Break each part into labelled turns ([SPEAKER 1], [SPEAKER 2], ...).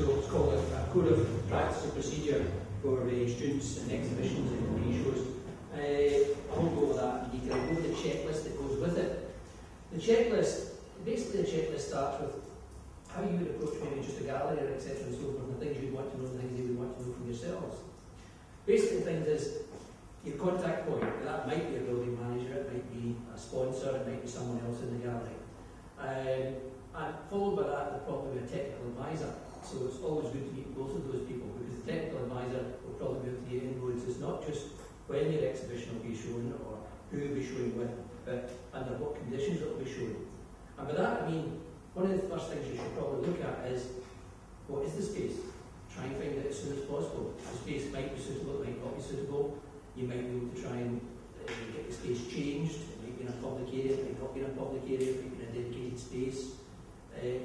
[SPEAKER 1] so it's called a code of practice and procedure for students and exhibitions and bee shows. I won't go over that in detail. I'll go over the checklist that goes with it. The checklist, basically the checklist starts with how you would approach maybe just a gallery, etc. and so forth, and the things you'd want to know, and the things you would want to know from yourselves. Basically the things is your contact point. That might be a building manager, it might be a sponsor, it might be someone else in the gallery. And followed by that, there'll probably be a technical advisor. So it's always good to meet both of those people, because the technical advisor will probably be able to get inroads. It's not just when your exhibition will be shown or who you'll be showing with, but under what conditions it will be shown. And by that I mean, one of the first things you should probably look at is, what is the space? Try and find it as soon as possible. The space might be suitable, it might not be suitable. You might be able to try and get the space changed. It might be in a public area, it might not be in a public area, it might be in a dedicated space.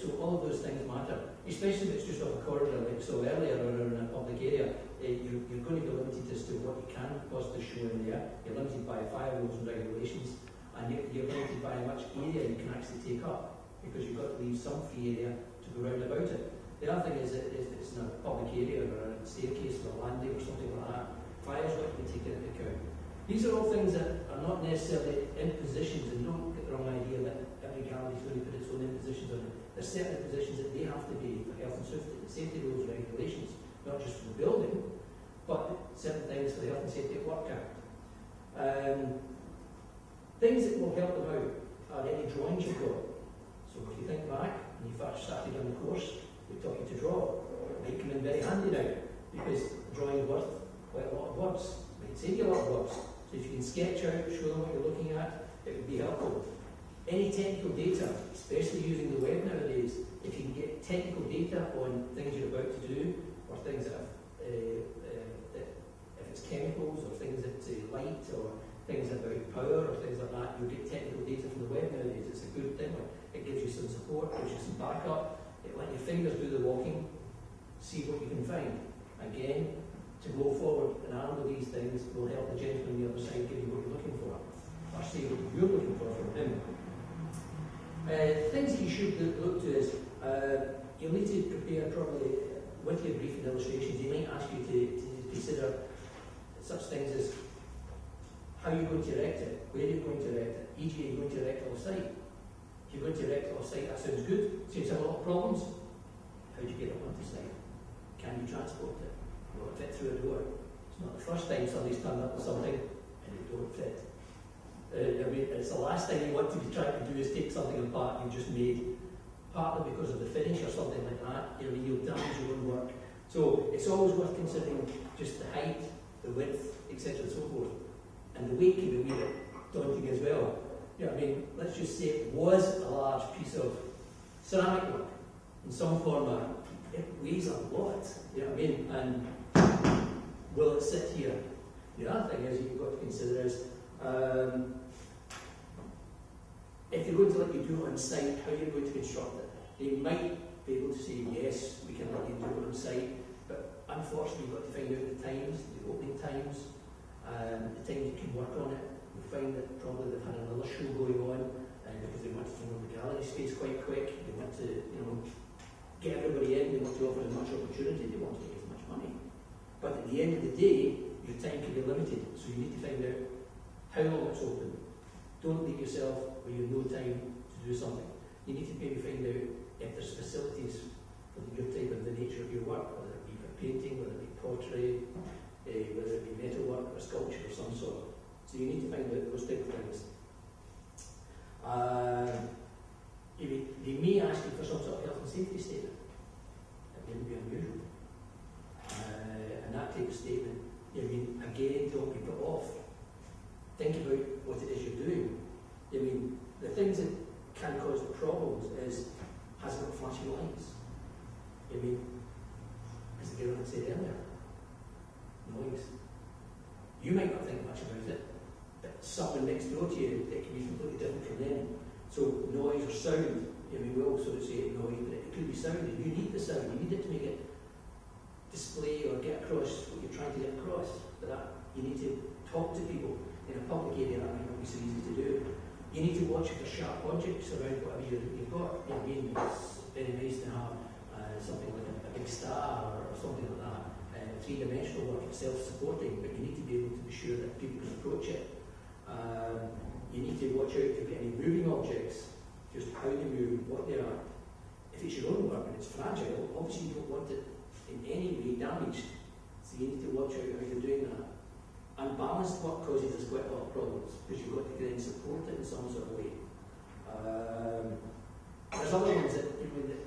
[SPEAKER 1] So all of those things matter, especially if it's just off a corridor like we saw earlier or in a public area. You're going to be limited as to what you can possibly show in there. You're limited by fire rules and regulations, and you're limited by how much area you can actually take up, because you've got to leave some free area to go round about it. The other thing is that if it's in a public area or a staircase or a landing or something like that, fire's got to be taken into account. These are all things that are not necessarily impositions, and don't get the wrong idea that every gallery is going to put its own impositions on it. There's certain positions that they have to be for health and safety rules and regulations, not just for the building, but certain things for the Health and Safety at Work Act. Things that will help them out are any drawings you've got. So if you think back, when you first started on the course, we taught you to draw. It might come in very handy now, because drawing is worth quite a lot of words. It might save you a lot of words. So if you can sketch out, show them what you're looking at, it would be helpful. Any technical data, especially using the web nowadays, if you can get technical data on things you're about to do, or things that have, if it's chemicals, or things that light, or things about power, or things like that, you'll get technical data from the web nowadays. It's a good thing. It gives you some support, gives you some backup. It lets your fingers do the walking, see what you can find. Again, to go forward and handle these things will help the gentleman on the other side give you what you're looking for, or see what you're looking for from him. Things that you should look to is, you'll need to prepare probably with your brief and illustrations. They might ask you to consider such things as how you're going to erect it, where you're going to erect it, e.g. are you going to erect it off-site? If you're going to erect it off-site, that sounds good. Seems to have a lot of problems. How do you get it onto site? Can you transport it? Will it fit through a door? It's not the first time somebody's turned up with something and it don't fit. I mean, it's the last thing you want to be trying to do is take something apart you've just made, partly because of the finish or something like that. You'll damage your own work. So it's always worth considering just the height, the width, etc. and so forth. And the weight can be a wee bit daunting as well. You know what I mean? Let's just say it was a large piece of ceramic work in some format. It weighs a lot. You know what I mean? And will it sit here? The other thing is you've got to consider is if they're going to let you do it on site, how you're going to construct it. They might be able to say, yes, we can let you do it on site, but unfortunately you've got to find out the times, the opening times, the time you can work on it. You'll find that probably they've had another show going on, because they want to fill the gallery space quite quick. They want to, get everybody in, they want to offer as much opportunity, they want to make as much money. But at the end of the day, your time can be limited, so you need to find out how long it's open. Don't leave yourself where you have no time to do something. You need to maybe find out if there's facilities for your type of the nature of your work, whether it be for painting, whether it be pottery, whether it be metalwork or sculpture of some sort. So you need to find out those type of things. They may ask you for some sort of health and safety statement. That wouldn't be unusual. And that type of statement, again, don't be put off. Think about what it is you're doing. The things that can cause problems is, has it got flashing lights? As the girl had said earlier, noise. You might not think much about it, but someone next door to you, it can be completely different from them. So noise or sound, we all sort of say noise, but it could be sound, and you need the sound. You need it to make it display or get across what you're trying to get across. But that, you need to talk to people. In a public area, that might not be so easy to do. You need to watch for sharp objects around whatever you've got. It's very nice to have something like a a big star or something like that. Three-dimensional work, it's self-supporting, but you need to be able to be sure that people can approach it. You need to watch out if you've got any moving objects, just how they move, what they are. If it's your own work and it's fragile, obviously you don't want it in any way damaged. So you need to watch out how you're doing that. Unbalanced work causes us quite a lot of problems because you've got to then support it in some sort of way. There's other ones that, that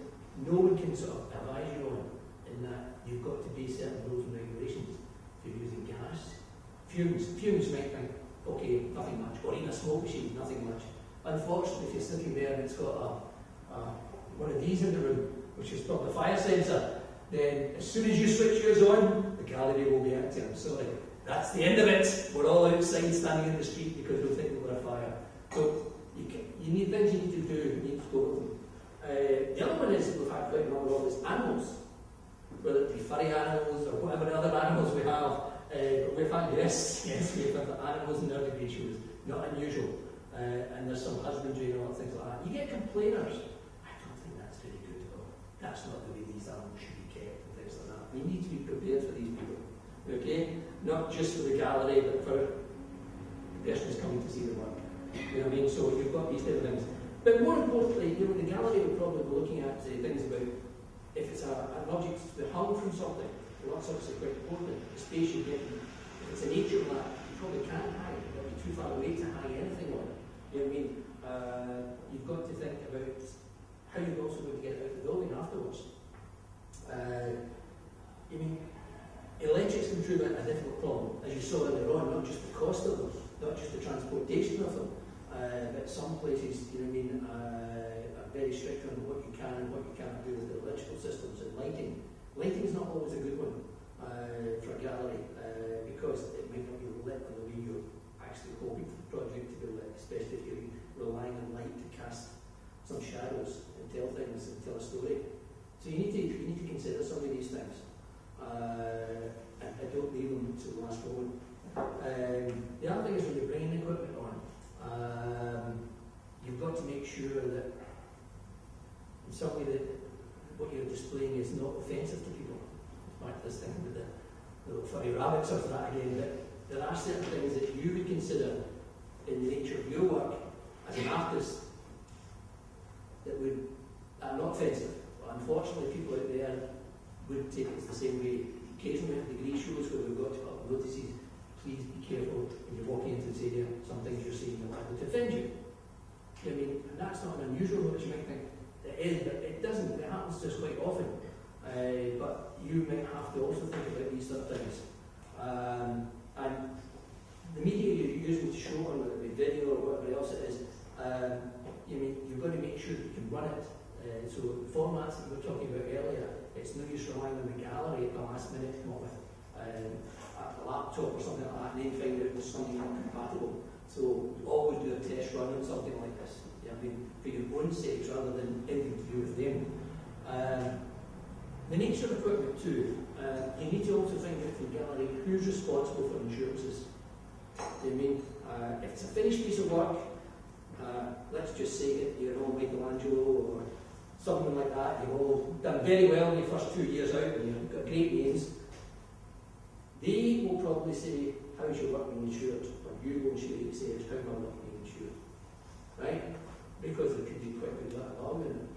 [SPEAKER 1] no one can sort of advise you on, in that you've got to be certain rules and regulations. If you're using gas, fumes might think, okay, nothing much, or even a smoke machine, nothing much. Unfortunately, if you're sitting there and it's got one of these in the room, which is probably a fire sensor, then as soon as you switch yours on, the gallery will be empty. I'm sorry. That's the end of it. We're all outside standing in the street because we'll think we're a fire. So you need things you need to do, you need to go with them. The other one is we've had quite a number of is animals, whether it be furry animals or whatever other animals we have. But we've had, yes, we've had animals in our degree shows, not unusual. And there's some husbandry and all things like that. You get complainers. I don't think that's very good at all. That's not the way these animals should be kept and things like that. We need to be prepared for these people. Okay? Not just for the gallery, but for the person who's coming to see the work. You know what I mean? So you've got these different things. But more importantly, the gallery will probably be looking at things about if it's an object to be hung from something. Well, that's obviously quite important. The space you get, if it's a nature lab, you probably can't hang it. It'll be too far away to hang anything on it. You know what I mean? You've got to think about how you're also going to get it out of the building afterwards. Electrics can prove a difficult problem, as you saw earlier on, not just the cost of them, not just the transportation of them, but some places, are very strict on what you can and what you can't do with the electrical systems and lighting. Lighting is not always a good one for a gallery because it might not be lit on the way you're actually hoping for the project to be lit, especially if you're relying on light to cast some shadows and tell things and tell a story. So you need to consider some of these things. I don't leave them to the last moment. The other thing is when you're bringing equipment on, you've got to make sure that in some way that what you're displaying is not offensive to people. Back to this thing with the little furry rabbits or that again, that there are certain things that you would consider in the nature of your work as an artist that are not offensive. But unfortunately, people out there would take it the same way. Occasionally we have degree shows where we've got to put up notices, please be careful when you walk into this area, some things you're saying are likely to offend you. You know what I mean? And that's not an unusual notice. You might think it is, but it doesn't. It happens just quite often. But you might have to also think about these sort of things. And the media you're using to show on, whether it be video or whatever else it is, you've got to make sure that you can run it. So the formats that we were talking about earlier, it's no use relying on the gallery at the last minute to come up with a laptop or something like that and then find out there's something not compatible. So always do a test run on something like this. You know what I mean? For your own sakes rather than anything to do with them. The nature of equipment too, you need to also find out from the gallery who's responsible for insurances. You know what I mean? If it's a finished piece of work, let's just say that you're all Michelangelo or something like that, you've all done very well in your first 2 years out and you've got great names, they will probably say, how's your work being insured? Or you will say, how's my work being insured? Right? Because there could be quite a good argument.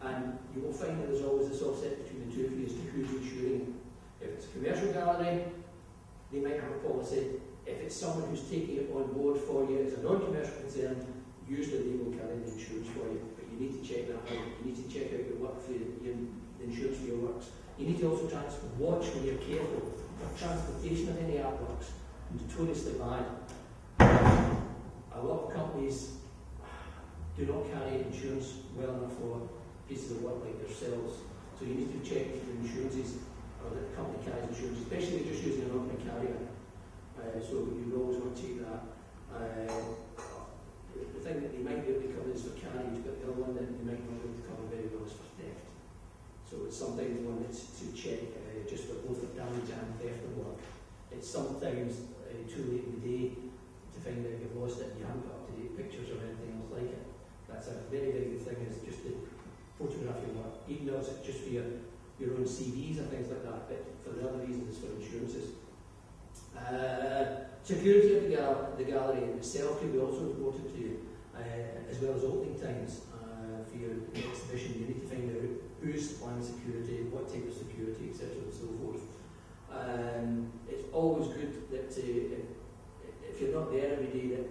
[SPEAKER 1] And you will find that there's always this offset between the two of you as to who's insuring it. If it's a commercial gallery, they might have a policy. If it's someone who's taking it on board for you as a non-commercial concern, usually they will carry the insurance for you. But you need to check that out. You need to check out your work for the insurance for your works. You need to also watch when you're careful for transportation of any artworks. Notoriously bad. A lot of companies do not carry insurance well enough for pieces of work like yourselves. So you need to check if your insurances, or that the company carries insurance, especially if you're just using an ordinary carrier. So you always want to check that. The thing that they might be able to cover is for carriage, but the other one that they might not be able to cover very well is for theft. So it's sometimes one that's to check just for both for damage and theft of work. It's sometimes too late in the day to find out you've lost it and you haven't got up-to-date pictures or anything else like it. That's a very, very good thing, is just to photograph your work, even though it's just for your own own CVs and things like that, but for the other reasons, for insurances. Security of the gallery itself can be also reported to you, as well as opening times for your exhibition. You need to find out who's supplying security, what type of security, etc. and so forth. It's always good that if you're not there every day, that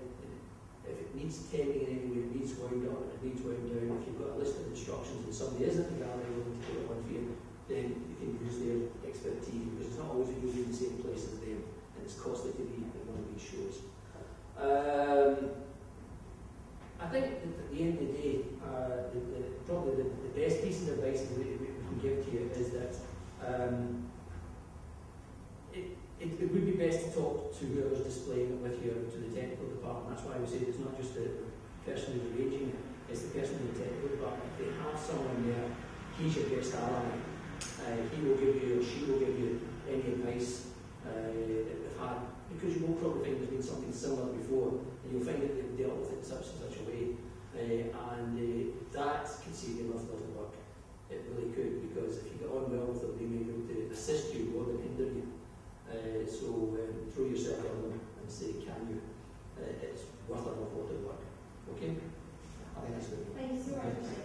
[SPEAKER 1] if it needs tending in any way, it needs wound up, it needs wound down. If you've got a list of instructions and somebody isn't in the gallery willing to put it on for you, then you can use their expertise, because it's not always going to be in the same place as them, and it's costly to be at one of these shows. I think that at the end of the day, probably the best piece of advice that we can give to you is that it would be best to talk to whoever's displaying it with you, to the technical department. That's why we say it's not just the person who's arranging it, it's the person in the technical department. If they have someone there, he's your best ally. He will give you, or she will give you any advice that they've had, because you will probably find there's been something similar before, and you'll find that they've dealt with it in such and such a way, and that can save you an awful lot of work. It really could, because if you get on well with them, they may be able to assist you more than hinder you. So throw yourself on them and say, can you? It's worth an awful lot of work. Okay? I think that's good.
[SPEAKER 2] Thank you so much.